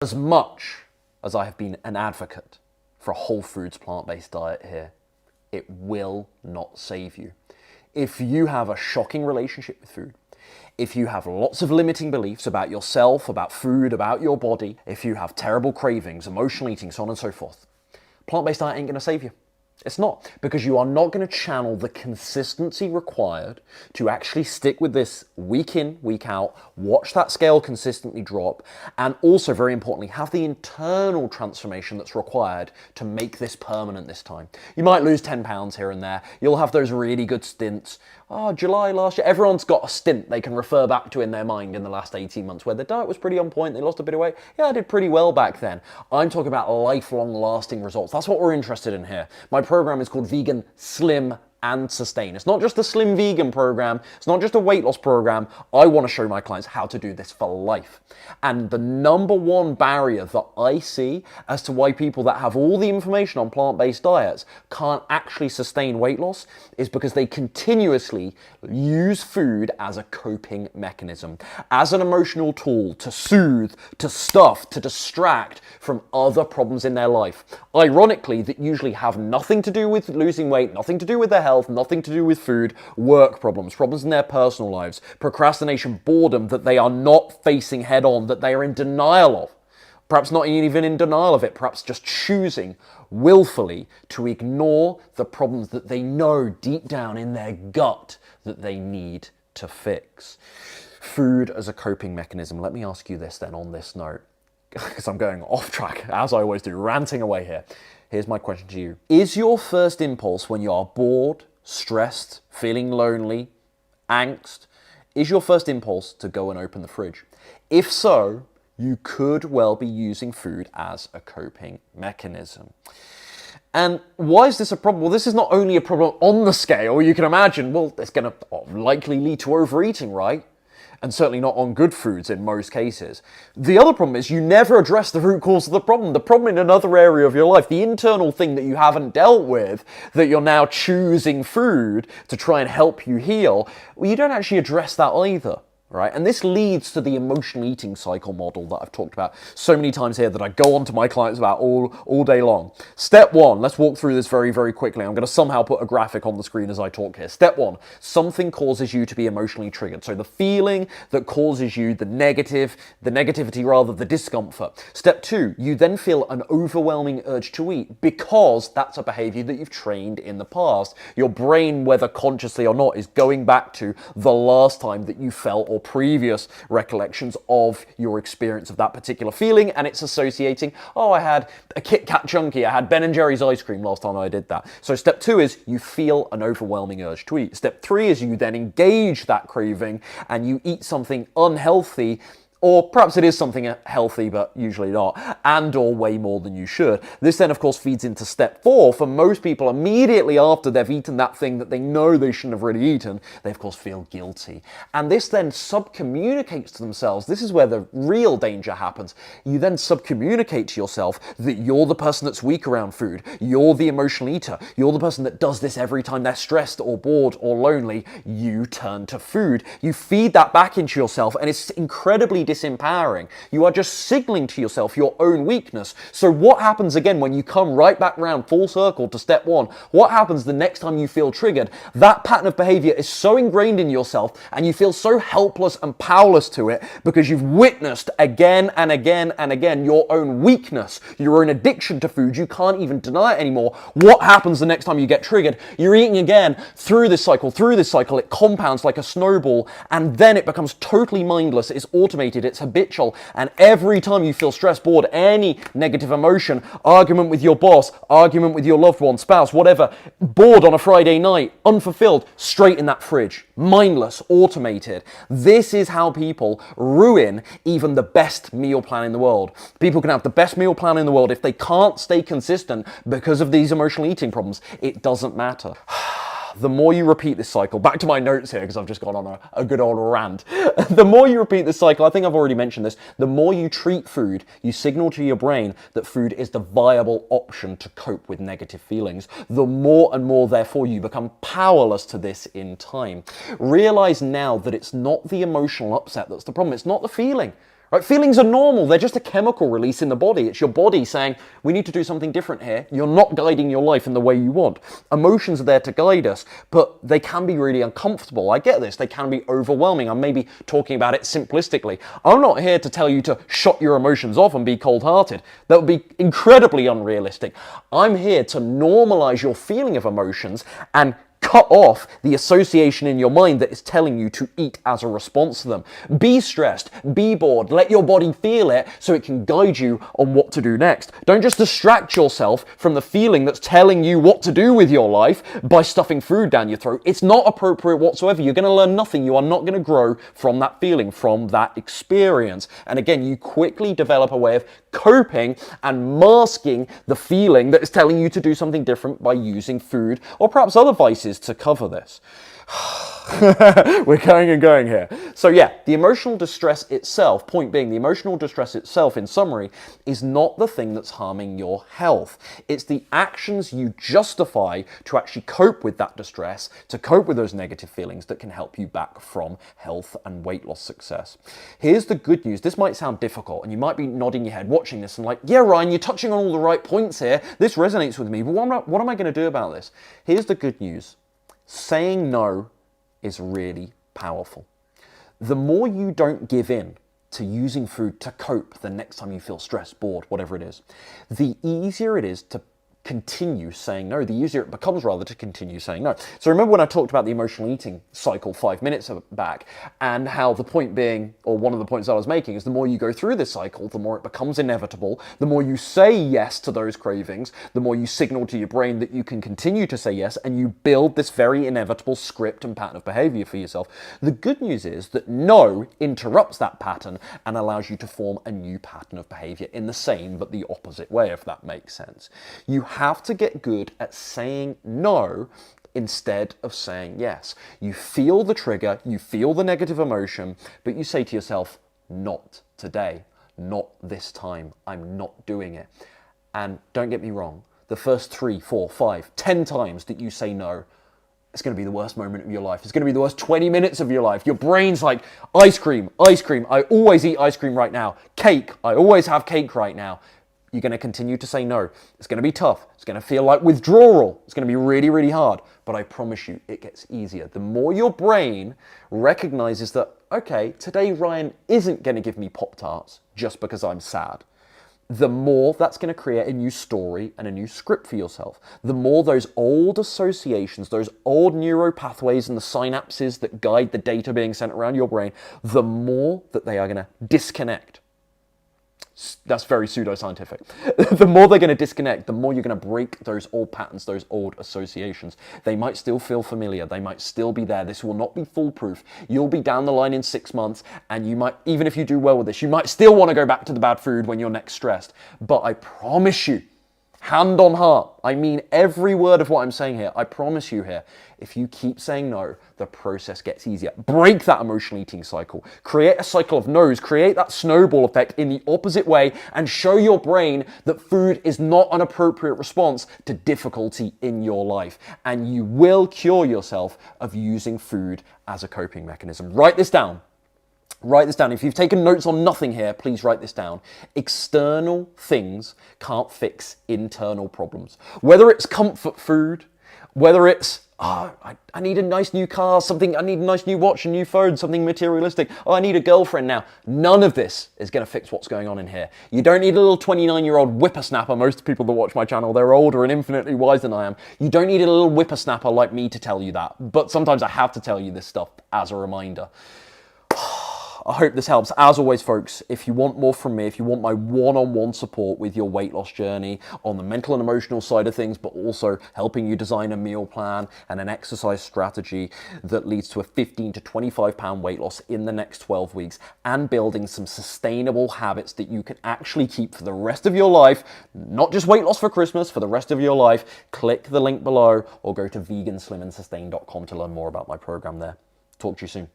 As much as I have been an advocate for a whole foods plant-based diet here, it will not save you. If you have a shocking relationship with food, if you have lots of limiting beliefs about yourself, about food, about your body, if you have terrible cravings, emotional eating, so on and so forth, plant-based diet ain't gonna save you. It's not, because you are not going to channel the consistency required to actually stick with this week in, week out, watch that scale consistently drop, and also, very importantly, have the internal transformation that's required to make this permanent this time. You might lose 10 pounds here and there. You'll have those really good stints. Oh, July last year, everyone's got a stint they can refer back to in their mind in the last 18 months where the diet was pretty on point, they lost a bit of weight. Yeah, I did pretty well back then. I'm talking about lifelong lasting results. That's what we're interested in here. My program is called Vegan Slim and Sustain. It's not just a slim vegan program. It's not just a weight loss program. I want to show my clients how to do this for life. And the number one barrier that I see as to why people that have all the information on plant-based diets can't actually sustain weight loss is because they continuously use food as a coping mechanism, as an emotional tool to soothe, to stuff, to distract from other problems in their life. Ironically, that usually have nothing to do with losing weight, nothing to do with their health, nothing to do with food, work problems, problems in their personal lives, procrastination, boredom that they are not facing head on, that they are in denial of. Perhaps not even in denial of it, perhaps just choosing willfully to ignore the problems that they know deep down in their gut that they need to fix. Food as a coping mechanism. Let me ask you this then on this note, because I'm going off track, as I always do, ranting away here. Here's my question to you. Is your first impulse when you are bored, stressed, feeling lonely, angst, is your first impulse to go and open the fridge? If so, you could well be using food as a coping mechanism. And why is this a problem? Well, this is not only a problem on the scale. You can imagine, well, it's going to likely lead to overeating, right? And certainly not on good foods in most cases. The other problem is you never address the root cause of the problem in another area of your life, the internal thing that you haven't dealt with, that you're now choosing food to try and help you heal. Well, you don't actually address that either. Right? And this leads to the emotional eating cycle model that I've talked about so many times here that I go on to my clients about all day long. Step one, let's walk through this very, very quickly. I'm going to somehow put a graphic on the screen as I talk here. Step one, something causes you to be emotionally triggered. So the feeling that causes you the negativity rather, the discomfort. Step two, you then feel an overwhelming urge to eat because that's a behavior that you've trained in the past. Your brain, whether consciously or not, is going back to the last time that you felt or previous recollections of your experience of that particular feeling, and it's associating, oh, I had a Kit Kat chunky, I had Ben & Jerry's ice cream last time I did that. So step two is you feel an overwhelming urge to eat. Step three is you then engage that craving and you eat something unhealthy, or perhaps it is something healthy, but usually not, and or way more than you should. This then, of course, feeds into step four. For most people, immediately after they've eaten that thing that they know they shouldn't have really eaten, they, of course, feel guilty. And this then subcommunicates to themselves. This is where the real danger happens. You then subcommunicate to yourself that you're the person that's weak around food. You're the emotional eater. You're the person that does this every time they're stressed or bored or lonely. You turn to food. You feed that back into yourself, and it's incredibly disempowering. You are just signaling to yourself your own weakness. So what happens again when you come right back round full circle to step one? What happens the next time you feel triggered? That pattern of behavior is so ingrained in yourself and you feel so helpless and powerless to it because you've witnessed again and again and again your own weakness, your own addiction to food. You can't even deny it anymore. What happens the next time you get triggered? You're eating again through this cycle. It compounds like a snowball, and then it becomes totally mindless. It's automated. It's habitual, and every time you feel stressed, bored, any negative emotion, argument with your boss, argument with your loved one, spouse, whatever, bored on a Friday night, unfulfilled, straight in that fridge, mindless, automated. This is how people ruin even the best meal plan in the world. People can have the best meal plan in the world. If they can't stay consistent because of these emotional eating problems, it doesn't matter. The more you repeat this cycle, back to my notes here because I've just gone on a good old rant. The more you repeat this cycle, I think I've already mentioned this, the more you treat food, you signal to your brain that food is the viable option to cope with negative feelings. The more and more, therefore, you become powerless to this in time. Realize now that it's not the emotional upset that's the problem. It's not the feeling. Right? Feelings are normal. They're just a chemical release in the body. It's your body saying, we need to do something different here. You're not guiding your life in the way you want. Emotions are there to guide us, but they can be really uncomfortable. I get this. They can be overwhelming. I'm maybe talking about it simplistically. I'm not here to tell you to shut your emotions off and be cold-hearted. That would be incredibly unrealistic. I'm here to normalize your feeling of emotions and cut off the association in your mind that is telling you to eat as a response to them. Be stressed, be bored, let your body feel it so it can guide you on what to do next. Don't just distract yourself from the feeling that's telling you what to do with your life by stuffing food down your throat. It's not appropriate whatsoever. You're going to learn nothing. You are not going to grow from that feeling, from that experience. And again, you quickly develop a way of coping and masking the feeling that is telling you to do something different by using food or perhaps other vices to cover this. We're going and going here. So yeah, the emotional distress itself, point being, the emotional distress itself, in summary, is not the thing that's harming your health. It's the actions you justify to actually cope with that distress, to cope with those negative feelings that can help you back from health and weight loss success. Here's the good news. This might sound difficult, and you might be nodding your head watching this and like, yeah, Ryan, you're touching on all the right points here. This resonates with me, but what am I going to do about this? Here's the good news. Saying no is really powerful. The more you don't give in to using food to cope the next time you feel stressed, bored, whatever it is, the easier it is to continue saying no, the easier it becomes rather to continue saying no. So remember when I talked about the emotional eating cycle 5 minutes back, and how the point being, or one of the points I was making, is the more you go through this cycle, the more it becomes inevitable, the more you say yes to those cravings, the more you signal to your brain that you can continue to say yes, and you build this very inevitable script and pattern of behavior for yourself. The good news is that no interrupts that pattern and allows you to form a new pattern of behavior in the same but the opposite way, if that makes sense. You have to get good at saying no instead of saying yes. You feel the trigger, you feel the negative emotion, but you say to yourself, not today, not this time, I'm not doing it. And don't get me wrong, the first 3, 4, 5, 10 times that you say no, it's going to be the worst moment of your life. It's going to be the worst 20 minutes of your life. Your brain's like, ice cream, I always eat ice cream right now. Cake, I always have cake right now. You're going to continue to say no. It's going to be tough. It's going to feel like withdrawal. It's going to be really, really hard. But I promise you, it gets easier. The more your brain recognizes that, okay, today Ryan isn't going to give me Pop-Tarts just because I'm sad, the more that's going to create a new story and a new script for yourself. The more those old associations, those old neural pathways and the synapses that guide the data being sent around your brain, the more that they are going to disconnect. That's very pseudoscientific. The more they're going to disconnect, the more you're going to break those old patterns, those old associations. They might still feel familiar. They might still be there. This will not be foolproof. You'll be down the line in 6 months, and you might, even if you do well with this, you might still want to go back to the bad food when you're next stressed. But I promise you, hand on heart, I mean every word of what I'm saying here, I promise you here, if you keep saying no, the process gets easier. Break that emotional eating cycle. Create a cycle of no's. Create that snowball effect in the opposite way and show your brain that food is not an appropriate response to difficulty in your life. And you will cure yourself of using food as a coping mechanism. Write this down. Write this down. If you've taken notes on nothing here, please write this down. External things can't fix internal problems. Whether it's comfort food, whether it's, I need a nice new car, I need a nice new watch, a new phone, something materialistic. I need a girlfriend now. None of this is going to fix what's going on in here. You don't need a little 29-year-old whippersnapper. Most people that watch my channel, they're older and infinitely wiser than I am. You don't need a little whippersnapper like me to tell you that. But sometimes I have to tell you this stuff as a reminder. I hope this helps. As always, folks, if you want more from me, if you want my one-on-one support with your weight loss journey on the mental and emotional side of things, but also helping you design a meal plan and an exercise strategy that leads to a 15 to 25 pound weight loss in the next 12 weeks and building some sustainable habits that you can actually keep for the rest of your life, not just weight loss for Christmas, for the rest of your life, click the link below or go to veganslimandsustain.com to learn more about my program there. Talk to you soon.